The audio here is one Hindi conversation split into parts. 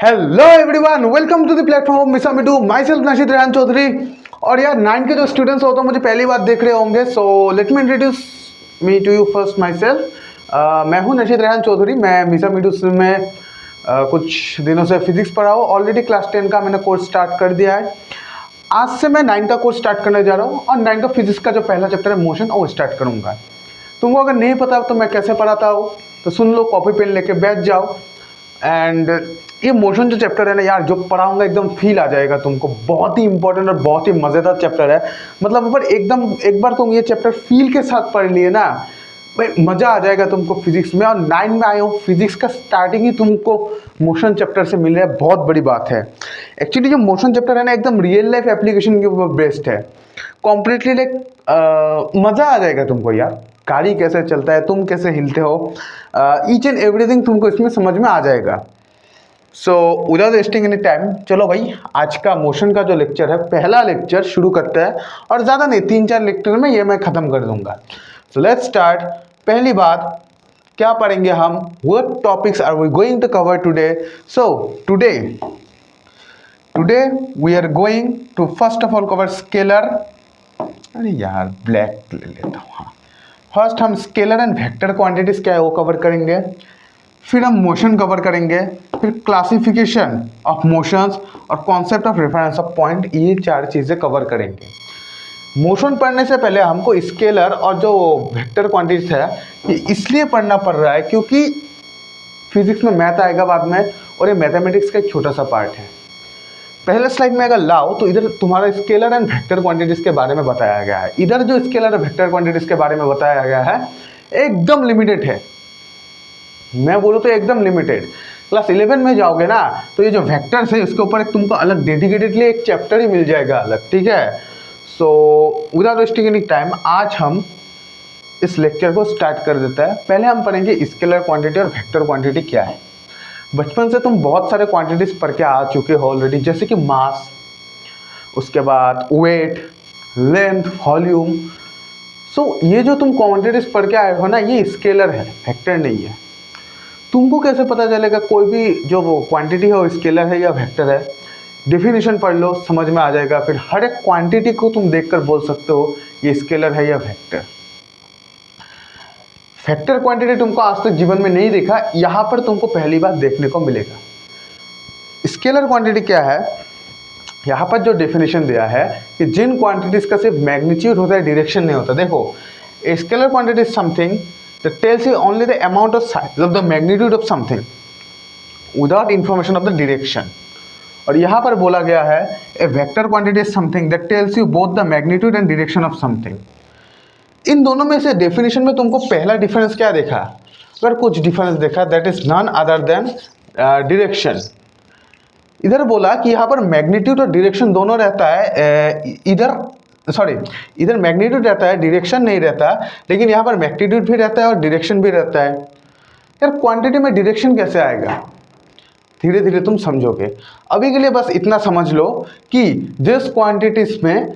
Hello everyone, welcome to the platform मिसा मिडू माई सेल्फ नशीद रेहान चौधरी। और यार 9 के जो स्टूडेंट्स हो तो मुझे पहली बार देख रहे होंगे, so let me introduce me to you first myself. मैं हूँ नशीद रेहान चौधरी। मैं मिसा मिडू में कुछ दिनों से फिजिक्स पढ़ा हूँ। ऑलरेडी क्लास 10 का मैंने कोर्स स्टार्ट कर दिया है। आज से मैं 9 का कोर्स स्टार्ट करने जा रहा हूँ और 9 का फिजिक्स का जो पहला चैप्टर है मोशन, वो स्टार्ट करूँगा। तुमको अगर नहीं पता तो मैं कैसे पढ़ाता हूँ तो सुन लो, कॉपी पेन लेके बैठ जाओ। एंड ये मोशन जो चैप्टर है ना यार, जो पढ़ाऊंगा एकदम फील आ जाएगा तुमको। बहुत ही इंपॉर्टेंट और बहुत ही मज़ेदार चैप्टर है। मतलब अगर एकदम एक बार तुम ये चैप्टर फील के साथ पढ़ लिए ना भाई, मज़ा आ जाएगा तुमको फिजिक्स में। और 9 में आए हो, फिजिक्स का स्टार्टिंग ही तुमको मोशन चैप्टर से मिल रहा है, बहुत बड़ी बात है। एक्चुअली जो मोशन चैप्टर है ना, एकदम रियल लाइफ एप्लीकेशन के ऊपर बेस्ड है। कॉम्प्लीटली लाइक मज़ा आ जाएगा तुमको यार। गाड़ी कैसे चलता है, तुम कैसे हिलते हो, ईच एंड एवरीथिंग तुमको इसमें समझ में आ जाएगा। So without wasting any time, चलो भाई आज का मोशन का जो लेक्चर है, पहला लेक्चर शुरू करते हैं। और ज़्यादा नहीं, 3-4 लेक्चर में ये मैं ख़त्म कर दूंगा। So let's start. पहली बात क्या पढ़ेंगे हम, what topics are we going to cover today. So today we are going to first of all cover scalar. अरे यार ब्लैक ले लेता हूँ। हाँ, फर्स्ट हम स्केलर एंड वेक्टर क्वांटिटीज क्या है वो कवर करेंगे। फिर हम मोशन कवर करेंगे। फिर क्लासिफिकेशन ऑफ मोशंस और concept of reference of point, ये 4 चीज़ें कवर करेंगे। मोशन पढ़ने से पहले हमको स्केलर और जो वेक्टर क्वांटिटीज है ये इसलिए पढ़ना पड़ रहा है क्योंकि फिजिक्स में मैथ आएगा बाद में, और ये मैथमेटिक्स का एक छोटा सा पार्ट है। पहले स्लाइड में अगर लाओ तो इधर तुम्हारा स्केलर एंड वेक्टर क्वांटिटीज के बारे में बताया गया है। इधर जो स्केलर और वेक्टर क्वांटिटीज के बारे में बताया गया है एकदम लिमिटेड है। मैं बोलूँ तो एकदम लिमिटेड। क्लास 11 में जाओगे ना तो ये जो वेक्टर्स है इसके ऊपर एक तुमको अलग डेडिकेटेडली एक चैप्टर ही मिल जाएगा अलग, ठीक है। So without wasting any time आज हम इस लेक्चर को स्टार्ट कर देते हैं। पहले हम पढ़ेंगे स्केलर क्वांटिटी और वेक्टर क्वांटिटी क्या है। बचपन से तुम बहुत सारे क्वांटिटीज पढ़ के आ चुके हो ऑलरेडी, जैसे कि मास, उसके बाद वेट, लेंथ, वॉल्यूम। सो ये जो तुम क्वांटिटीज पढ़ के आए हो ना, ये स्केलर है, वेक्टर नहीं है। तुमको कैसे पता चलेगा कोई भी जो वो क्वांटिटी है वो स्केलर है या वेक्टर है? डेफिनेशन पढ़ लो, समझ में आ जाएगा। फिर हर एक क्वांटिटी को तुम देखकर बोल सकते हो ये स्केलर है या वेक्टर। वेक्टर क्वांटिटी तुमको आज तक जीवन में नहीं देखा, यहाँ पर तुमको पहली बार देखने को मिलेगा। स्केलर क्वांटिटी क्या है, यहाँ पर जो डेफिनेशन दिया है कि जिन क्वांटिटीज का सिर्फ मैग्नीट्यूड होता है, डायरेक्शन नहीं होता। देखो, a scalar quantity is something that tells you only the amount of size of the magnitude of something without information of the direction। और यहाँ पर बोला गया है a vector quantity is something that tells you both the magnitude and direction of something। इन दोनों में से डेफिनेशन में तुमको पहला डिफरेंस क्या देखा? अगर कुछ डिफरेंस देखा, that is none other than direction. इधर बोला कि यहाँ पर मैग्नीट्यूड और डायरेक्शन दोनों रहता है। इधर मैग्नीट्यूड रहता है, डायरेक्शन नहीं रहता। लेकिन यहाँ पर मैग्नीट्यूड भी रहता है और डायरेक्शन भी रहता है। यार क्वांटिटी में डायरेक्शन कैसे आएगा? धीरे धीरे तुम समझोगे। अभी के लिए बस इतना समझ लो कि जिस क्वांटिटीज में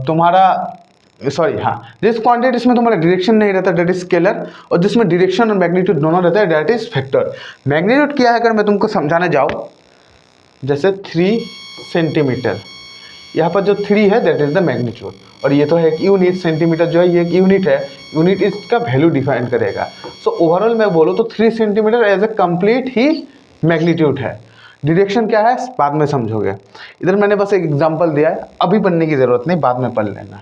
तुम्हारा डायरेक्शन नहीं रहता, दैट इज स्केलर। और जिसमें डायरेक्शन और मैग्नीट्यूड दोनों रहता है, दैट इज वेक्टर। मैग्नीट्यूड क्या है अगर मैं तुमको समझाने जाऊँ, जैसे 3 सेंटीमीटर, यहाँ पर जो 3 है दैट इज द मैग्नीट्यूड। और ये तो है एक यूनिट, सेंटीमीटर जो है ये एक यूनिट है। यूनिट इसका वैल्यू डिफाइन करेगा। सो ओवरऑल मैं बोलूँ तो 3 सेंटीमीटर एज ए कंप्लीट ही मैग्नीट्यूड है। डायरेक्शन क्या है बाद में समझोगे। इधर मैंने बस एक एग्जांपल दिया है, अभी पढ़ने की ज़रूरत नहीं, बाद में पढ़ लेना।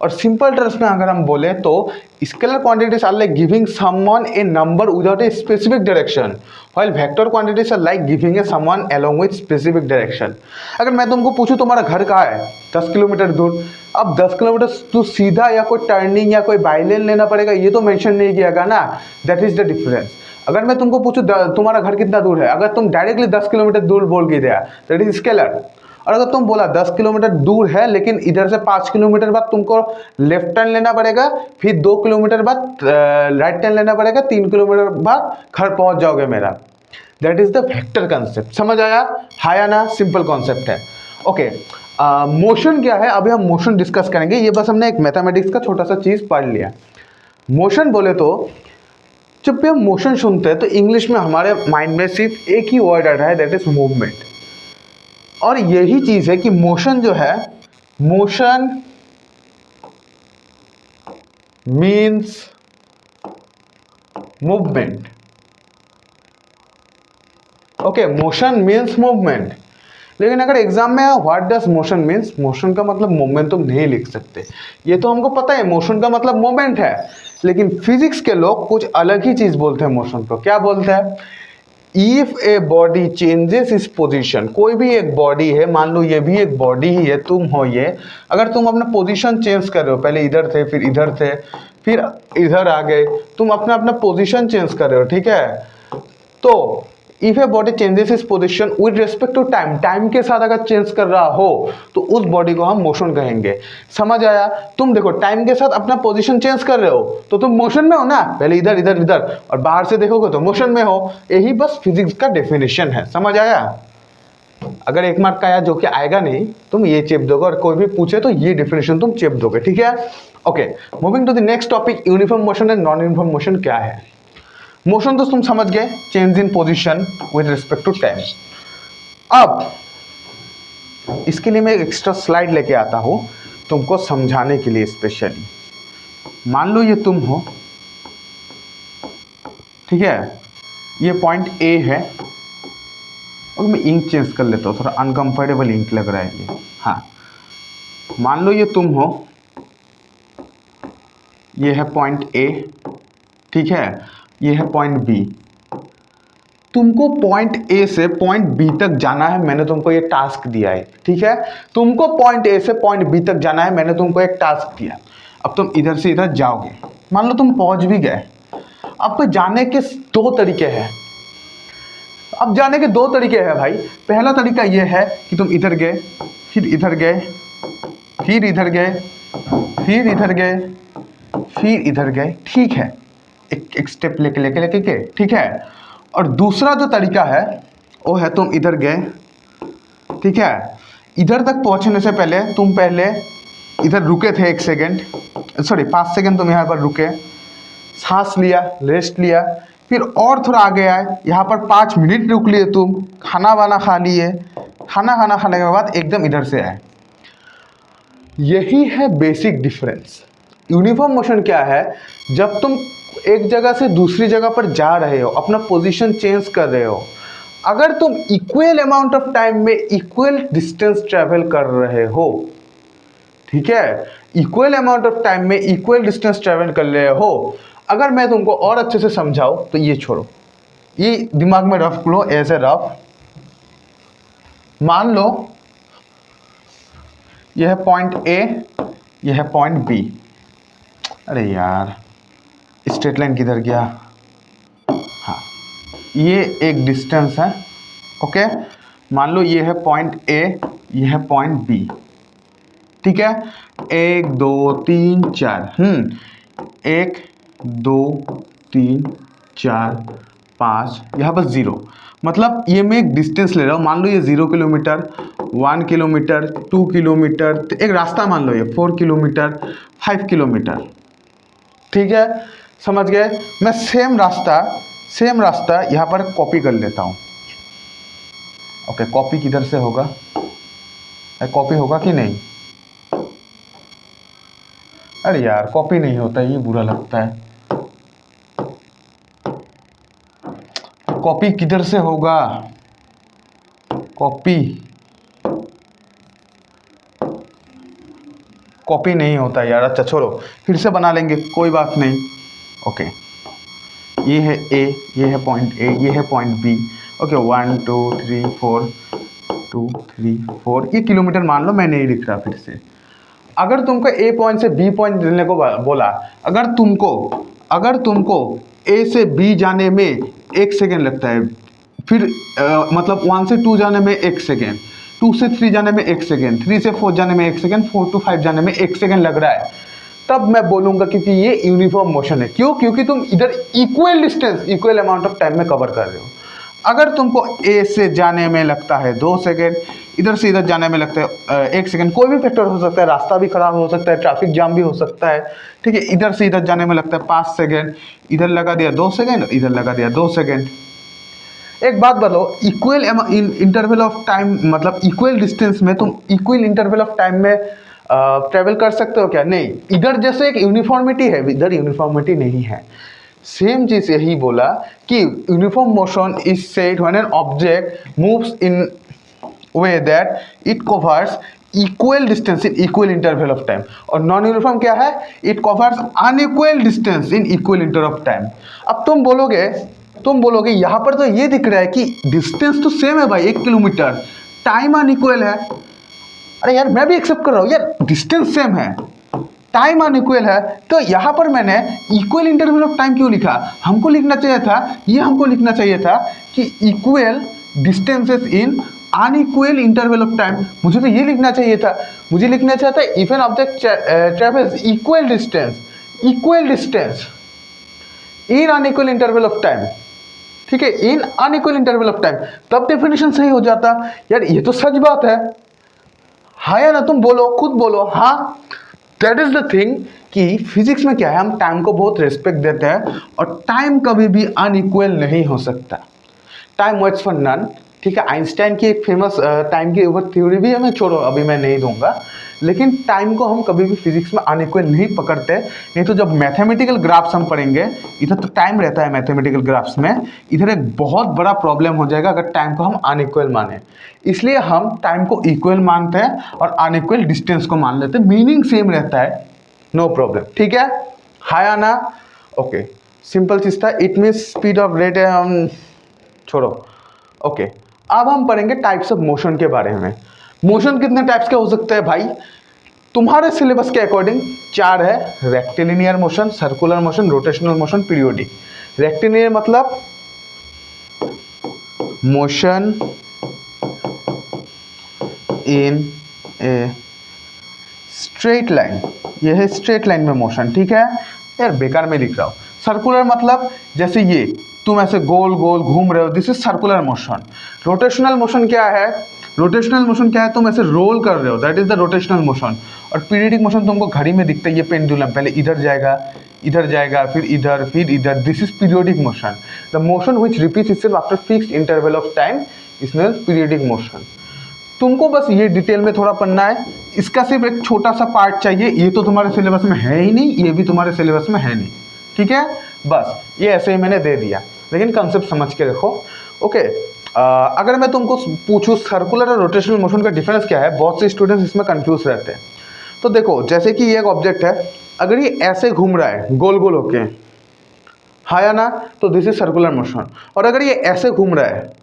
और सिंपल टर्म्स में अगर हम बोले तो scalar quantities are like giving someone a number without a specific direction, while vector quantities are like giving a someone along with specific direction. अगर मैं तुमको पूछूं तुम्हारा घर कहाँ है, 10 किलोमीटर दूर, अब 10 किलोमीटर तू सीधा या कोई टर्निंग या कोई बाईलेन लेना पड़ेगा, ये तो मेंशन नहीं किया गया ना, दैट इज द डिफरेंस। अगर मैं तुमको पूछूं तुम्हारा घर कितना दूर है, अगर तुम डायरेक्टली 10 किलोमीटर दूर बोल के दिया, दैट इज स्केलर। और अगर तुम बोला 10 किलोमीटर दूर है लेकिन इधर से 5 किलोमीटर बाद तुमको लेफ्ट टर्न लेना पड़ेगा, फिर 2 किलोमीटर बाद राइट टर्न लेना पड़ेगा, 3 किलोमीटर बाद घर पहुंच जाओगे मेरा, that is the vector concept. समझ आया? हाँ या ना? सिंपल कॉन्सेप्ट है। ओके, मोशन क्या है, अभी हम मोशन डिस्कस करेंगे। ये बस हमने एक मैथमेटिक्स का छोटा सा चीज पढ़ लिया। मोशन बोले तो जब भी हम मोशन सुनते हैं तो इंग्लिश में हमारे माइंड में सिर्फ एक ही वर्ड आता है, दैट इज मूवमेंट। और यही चीज है कि मोशन जो है, motion means movement. Okay, motion means movement. लेकिन अगर एग्जाम में what does motion means, motion का मतलब मूवमेंट तुम नहीं लिख सकते। ये तो हमको पता है मोशन का मतलब मूवमेंट है, लेकिन फिजिक्स के लोग कुछ अलग ही चीज बोलते हैं मोशन को। क्या बोलते हैं? If a body changes its position, कोई भी एक बॉडी है, मान लो ये भी एक बॉडी ही है, तुम हो ये, अगर तुम अपना पोजीशन चेंज कर रहे हो, पहले इधर थे फिर इधर थे फिर इधर आ गए, तुम अपना अपना पोजीशन चेंज कर रहे हो, ठीक है। तो if a body changes its position with respect to time, time के साथ अगर चेंज कर रहा हो तो उस बॉडी को हम मोशन कहेंगे। समझ आया? तुम देखो टाइम के साथ अपना पोजीशन चेंज कर रहे हो तो तुम मोशन में हो ना, पहले इधर इधर इधर, और बाहर से देखोगे तो मोशन में हो। यही बस फिजिक्स का डेफिनेशन है। समझ आया? अगर एक मार्क का आया, जो कि आएगा नहीं, तुम ये चेप दोगे, और कोई भी पूछे तो ये डेफिनेशन तुम चेप दोगे, ठीक है। Okay, moving to the next topic, uniform motion and non uniform motion क्या है। मोशन तो तुम समझ गए, change in position with respect to time. अब इसके लिए मैं एक एक्स्ट्रा स्लाइड लेके आता हूं तुमको समझाने के लिए स्पेशली। मान लो ये तुम हो, ठीक है, ये पॉइंट ए है, और मैं इंक चेंज कर लेता हूँ, थोड़ा अनकंफर्टेबल इंक लग रहा है ये। हाँ, मान लो ये तुम हो, ये है पॉइंट ए, ठीक है, ये है पॉइंट बी। तुमको पॉइंट ए से पॉइंट बी तक जाना है, मैंने तुमको ये टास्क दिया है, ठीक है। तुमको पॉइंट ए से पॉइंट बी तक जाना है, मैंने तुमको एक टास्क दिया। अब तुम इधर से इधर जाओगे, मान लो तुम पहुंच भी गए। अब जाने के दो तरीके हैं। अब जाने के दो तरीके हैं भाई। पहला तरीका ये है कि तुम इधर गए, फिर इधर गए, फिर इधर गए, फिर इधर गए, फिर इधर गए, ठीक है, एक स्टेप लेके लेके लेके के, ठीक है। और दूसरा जो तरीका है वो है तुम इधर गए, ठीक है, इधर तक पहुंचने से पहले तुम पहले इधर रुके थे 1 सेकेंड, सॉरी 5 सेकेंड तुम यहाँ पर रुके, सांस लिया, रेस्ट लिया, फिर और थोड़ा आगे आए, यहाँ पर 5 मिनट रुक लिए तुम, खाना वाना खा लिए, खाना खाने के बाद एकदम इधर से आए। यही है बेसिक डिफरेंस। यूनिफॉर्म मोशन क्या है? जब तुम एक जगह से दूसरी जगह पर जा रहे हो, अपना पोजीशन चेंज कर रहे हो, अगर तुम इक्वल अमाउंट ऑफ टाइम में इक्वल डिस्टेंस ट्रेवल कर रहे हो, ठीक है, इक्वल अमाउंट ऑफ टाइम में इक्वल डिस्टेंस ट्रेवल कर रहे हो। अगर मैं तुमको और अच्छे से समझाऊं तो ये छोड़ो, ये दिमाग में rough low as a rough. मान लो यह है पॉइंट ए, यह है पॉइंट बी। अरे यार, स्ट्रेट लाइन किधर गया? हाँ, ये एक डिस्टेंस है, ओके। मान लो ये है पॉइंट ए, ये है पॉइंट बी, ठीक है। 1 2 3 4, 1 2 3 4 5, यहाँ पर 0, मतलब ये मैं एक डिस्टेंस ले रहा हूँ। मान लो ये 0 किलोमीटर, 1 किलोमीटर, 2 किलोमीटर, एक रास्ता मान लो ये 4 किलोमीटर, 5 किलोमीटर, ठीक है, समझ गए। मैं सेम रास्ता यहाँ पर कॉपी कर लेता हूँ। ओके, कॉपी किधर से होगा? कॉपी होगा कि नहीं? अरे यार, कॉपी नहीं होता, ये बुरा लगता है। कॉपी किधर से होगा? कॉपी नहीं होता यार। अच्छा छोड़ो, फिर से बना लेंगे, कोई बात नहीं। ओके, ये है ए, ये है पॉइंट ए, ये है पॉइंट बी। ओके, 1 2 3 4 2 3 4, ये किलोमीटर मान लो, मैं नहीं लिख रहा फिर से। अगर तुमको ए पॉइंट से बी पॉइंट लेने को बोला, अगर तुमको ए से बी जाने में 1 सेकेंड लगता है, फिर मतलब 1 से 2 जाने में 1 सेकेंड, 2 से 3 जाने में 1 सेकेंड, 3 से 4 जाने में 1 सेकेंड, 4 to 5 जाने में 1 सेकेंड लग रहा है, तब मैं बोलूँगा क्योंकि ये यूनिफॉर्म मोशन है। क्यों? क्योंकि तुम इधर equal distance, equal amount of time में कवर कर रहे हो। अगर तुमको ए से जाने में लगता है 2 सेकेंड, इधर से इधर जाने में लगता है 1 सेकेंड, कोई भी फैक्टर हो सकता है, रास्ता भी खराब हो सकता है, ट्रैफिक जाम भी हो सकता है, ठीक है। इधर से इधर जाने में लगता है 5 सेकेंड, इधर लगा दिया 2 सेकेंड, इधर लगा दिया 2 सेकेंड। एक बात बताओ, इक्वल इंटरवल ऑफ टाइम मतलब इक्वल डिस्टेंस में तुम इक्वल इंटरवल ऑफ टाइम में ट्रेवल कर सकते हो क्या? नहीं। इधर जैसे एक यूनिफॉर्मिटी है, इधर यूनिफॉर्मिटी नहीं है। सेम चीज यही बोला कि uniform motion is said when an object moves in way that it covers equal distance in equal interval of time. और नॉन यूनिफॉर्म क्या है? It covers unequal distance in equal interval of time. अब तुम बोलोगे यहाँ पर तो ये दिख रहा है कि डिस्टेंस तो सेम है भाई 1 किलोमीटर, टाइम अनइक्वल है। अरे यार मैं भी एक्सेप्ट कर रहा हूँ यार, डिस्टेंस सेम है, टाइम अनइक्वल है, तो यहाँ पर मैंने इक्वल इंटरवल ऑफ टाइम क्यों लिखा? हमको लिखना चाहिए था कि equal distances in unequal interval of time. मुझे तो ये लिखना चाहिए था। मुझे लिखना चाहिए था if an object travels equal distance in unequal interval of time, ठीक है, इन अनइक्वल इंटरवल ऑफ टाइम, तब डेफिनेशन सही हो जाता। यार ये तो सच बात है, हाँ या ना? तुम बोलो, खुद बोलो। हाँ, दैट इज द थिंग कि फिजिक्स में क्या है, हम टाइम को बहुत रिस्पेक्ट देते हैं और टाइम कभी भी अनइक्वल नहीं हो सकता। टाइम वेट्स फॉर नन, ठीक है। आइंस्टाइन की एक फेमस टाइम की ऊपर थ्योरी भी है, मैं छोड़ो अभी मैं नहीं दूंगा। लेकिन टाइम को हम कभी भी फिजिक्स में अनइक्वल नहीं पकड़ते। नहीं तो जब मैथमेटिकल ग्राफ्स हम पढ़ेंगे, इधर तो टाइम रहता है मैथमेटिकल ग्राफ्स में, इधर एक बहुत बड़ा प्रॉब्लम हो जाएगा अगर टाइम को हम अनइक्वल माने। इसलिए हम टाइम को इक्वल मानते हैं और अनइक्वल डिस्टेंस को मान लेते हैं, मीनिंग सेम रहता है, नो प्रॉब्लम, ठीक है। हाय आना, ओके, सिंपल चीज था। It means speed of rate, छोड़ो, ओके। अब हम पढ़ेंगे टाइप्स ऑफ मोशन के बारे में। मोशन कितने टाइप्स के हो सकते हैं भाई? तुम्हारे सिलेबस के अकॉर्डिंग 4 है। Rectilinear motion, circular motion, rotational motion, periodic. Rectilinear मतलब motion in a straight line, ये है स्ट्रेट लाइन में मोशन, ठीक है। यार बेकार में लिख रहा हूँ। सर्कुलर मतलब जैसे ये तुम ऐसे गोल गोल घूम रहे हो, this is circular motion. Rotational motion क्या है? तुम ऐसे रोल कर रहे हो, that is the rotational motion. और पीरियडिक मोशन तुमको घड़ी में दिखता है, ये पेंडुलम पहले इधर जाएगा फिर इधर, this is periodic motion. The motion which repeats itself after fixed interval of time is known as periodic motion. तुमको बस ये डिटेल में थोड़ा पढ़ना है, इसका सिर्फ एक छोटा सा पार्ट चाहिए। ये तो तुम्हारे सिलेबस में है ही नहीं, ये भी तुम्हारे सिलेबस में है नहीं, ठीक है। बस ये ऐसे ही मैंने दे दिया, लेकिन कंसेप्ट समझ के रखो, ओके। अगर मैं तुमको पूछूं सर्कुलर और रोटेशनल मोशन का डिफरेंस क्या है, बहुत से स्टूडेंट्स इसमें कंफ्यूज रहते हैं। तो देखो, जैसे कि ये एक ऑब्जेक्ट है, अगर ये ऐसे घूम रहा है गोल गोल होके, हाँ या ना, तो दिस इज सर्कुलर मोशन। और अगर ये ऐसे घूम रहा है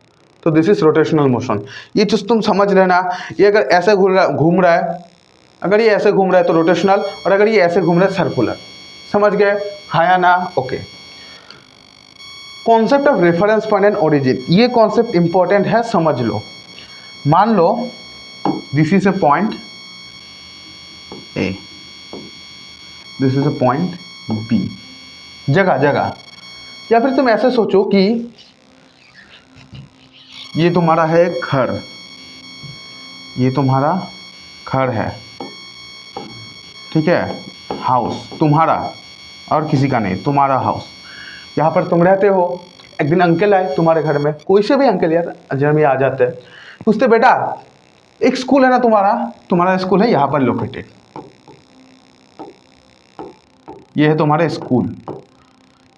तो दिस इज रोटेशनल मोशन। ये चीज तुम समझ लेना। ये अगर ऐसे घूम रहा है, अगर ये ऐसे घूम रहा है तो रोटेशनल, और अगर ये ऐसे घूम रहा है सर्कुलर। समझ गए, हाँ या ना? Okay. Concept of reference point and origin, ये कॉन्सेप्ट इंपॉर्टेंट है, समझ लो। मान लो this is a point A, this is a point B, जगह। या फिर तुम ऐसे सोचो कि ये तुम्हारा है घर, ये तुम्हारा घर है, ठीक है, हाउस तुम्हारा और किसी का नहीं, तुम्हारा हाउस। यहाँ पर तुम रहते हो। एक दिन अंकल आए तुम्हारे घर में, कोई से भी अंकल यार, जब ये आ जाते हैं, पूछते बेटा एक स्कूल है ना तुम्हारा स्कूल है यहाँ पर लोकेटेड, ये है तुम्हारा स्कूल,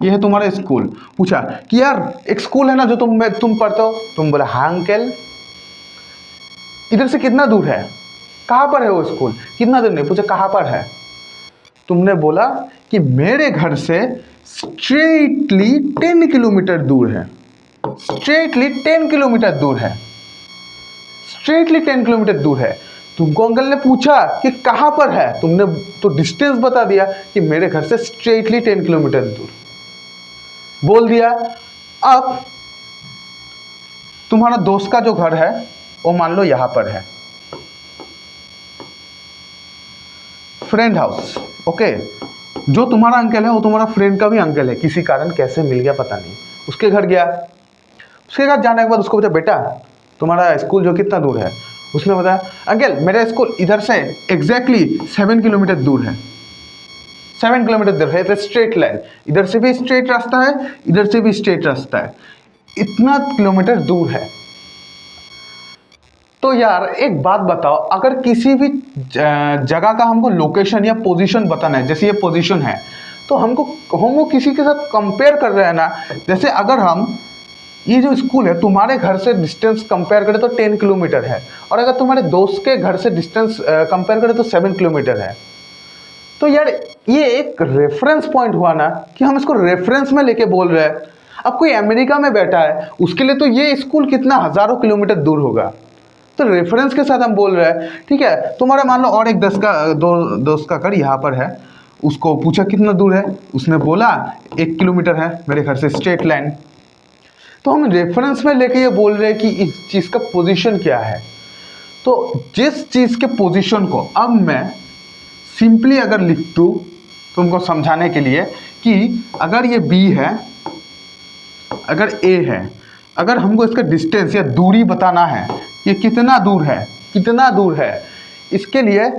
ये है तुम्हारा स्कूल। पूछा कि यार एक स्कूल है ना जो तुम पढ़ते हो? तुम बोला हाँ अंकल। इधर से कितना दूर है? कहाँ पर है वो स्कूल? कितना दूर नहीं, पूछा कहाँ पर है? तुमने बोला कि मेरे घर से स्ट्रेटली 10 किलोमीटर दूर है, स्ट्रेटली 10 किलोमीटर दूर है, स्ट्रेटली 10 किलोमीटर दूर है। तुमको अंकल ने पूछा कि कहाँ पर है, तुमने तो डिस्टेंस बता दिया कि मेरे घर से स्ट्रेटली 10 किलोमीटर दूर बोल दिया। अब तुम्हारा दोस्त का जो घर है वो मान लो यहां पर है, फ्रेंड हाउस, ओके। जो तुम्हारा अंकल है वो तुम्हारा फ्रेंड का भी अंकल है, किसी कारण कैसे मिल गया पता नहीं, उसके घर गया, उसके बाद जाने के बाद उसको पूछा बेटा तुम्हारा स्कूल जो कितना दूर है, उसने बताया अंकल मेरा स्कूल इधर से एग्जैक्टली 7 किलोमीटर दूर है, 7 किलोमीटर दूर है, स्ट्रेट लाइन, इधर से भी स्ट्रेट रास्ता है इधर से भी स्ट्रेट रास्ता है, इतना किलोमीटर दूर है। तो यार एक बात बताओ, अगर किसी भी जगह का हमको लोकेशन या पोजीशन बताना है, जैसे ये पोजीशन है, तो हम किसी के साथ कंपेयर कर रहे हैं ना। जैसे अगर हम ये जो स्कूल है तुम्हारे घर से डिस्टेंस कंपेयर करें तो 10 किलोमीटर है, और अगर तुम्हारे दोस्त के घर से डिस्टेंस कंपेयर करें तो 7 किलोमीटर है। तो यार ये एक रेफरेंस पॉइंट हुआ ना कि हम इसको रेफरेंस में लेके बोल रहे हैं। अब कोई अमेरिका में बैठा है, उसके लिए तो ये स्कूल कितना हज़ारों किलोमीटर दूर होगा, तो रेफरेंस के साथ हम बोल रहे हैं। ठीक है, तुम्हारा मान लो और एक दोस्त का घर यहाँ पर है, उसको पूछा कितना दूर है, उसने बोला 1 किलोमीटर है मेरे घर से स्ट्रेट लाइन। तो हम रेफरेंस में लेके ये बोल रहे हैं कि इस चीज़ का पोजीशन क्या है। तो जिस चीज़ के पोजीशन को अब मैं सिंपली अगर लिख दूँ तुमको समझाने के लिए कि अगर ये B है, अगर A है, अगर हमको इसका डिस्टेंस या दूरी बताना है, ये कितना दूर है, इसके लिए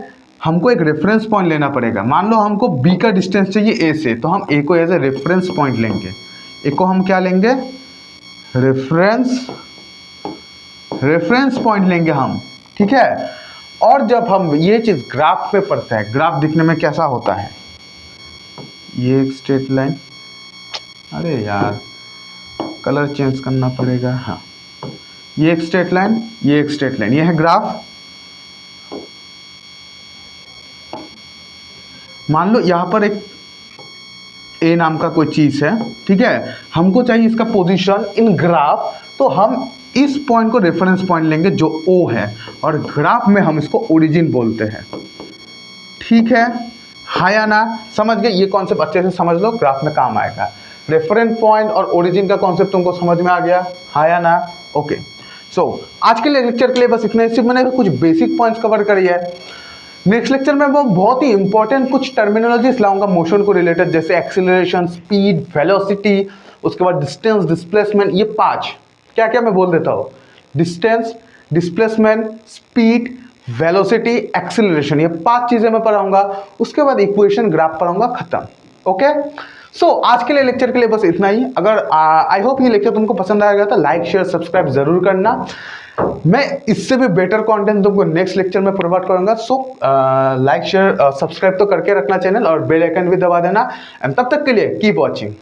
हमको एक रेफरेंस पॉइंट लेना पड़ेगा। मान लो हमको B का डिस्टेंस चाहिए A से, तो हम A को एज ए रेफरेंस पॉइंट लेंगे। A को हम क्या लेंगे, रेफरेंस पॉइंट लेंगे हम। ठीक है, और जब हम ये चीज़ ग्राफ पे पढ़ते हैं, ग्राफ दिखने में कैसा होता है, ये एक स्ट्रेट लाइन, अरे यार कलर चेंज करना पड़ेगा, हाँ ये एक स्ट्रेट लाइन, ये एक स्ट्रेट लाइन, ये है ग्राफ। मान लो यहाँ पर एक ए नाम का कोई चीज़ है, ठीक है, हमको चाहिए इसका पोजीशन इन ग्राफ, तो हम इस पॉइंट को रेफरेंस पॉइंट लेंगे जो ओ है, और ग्राफ में हम इसको ओरिजिन बोलते हैं। ठीक है, हाँ या ना, समझ गए? ये कॉन्सेप्ट अच्छे से समझ लो, ग्राफ में काम आएगा। रेफरेंस पॉइंट और ओरिजिन का कॉन्सेप्ट तुमको समझ में आ गया, हाँ या ना? ओके, सो आज के लिए लेक्चर के लिए बस इतना ही। सिर्फ मैंने कुछ बेसिक पॉइंट्स कवर करी है। नेक्स्ट लेक्चर में वो बहुत ही इंपॉर्टेंट कुछ टर्मिनोलॉजीज लाऊंगा मोशन को रिलेटेड, जैसे एक्सीलरेशन, स्पीड, वेलोसिटी, उसके बाद डिस्टेंस, डिस्प्लेसमेंट, ये 5 क्या क्या मैं बोल देता हूँ, distance, displacement, speed, velocity, acceleration, ये 5 चीजें मैं पढ़ाऊंगा। उसके बाद इक्वेशन, ग्राफ पढ़ाऊंगा, खत्म। ओके, सो आज के लिए लेक्चर के लिए बस इतना ही। अगर आई होप ये लेक्चर तुमको पसंद आएगा तो लाइक शेयर सब्सक्राइब जरूर करना। मैं इससे भी बेटर कंटेंट तुमको नेक्स्ट लेक्चर में प्रोवाइड करूंगा। सो लाइक शेयर सब्सक्राइब तो करके रखना चैनल, और बेल आइकन भी दबा देना। एंड तब तक के लिए कीप वॉचिंग।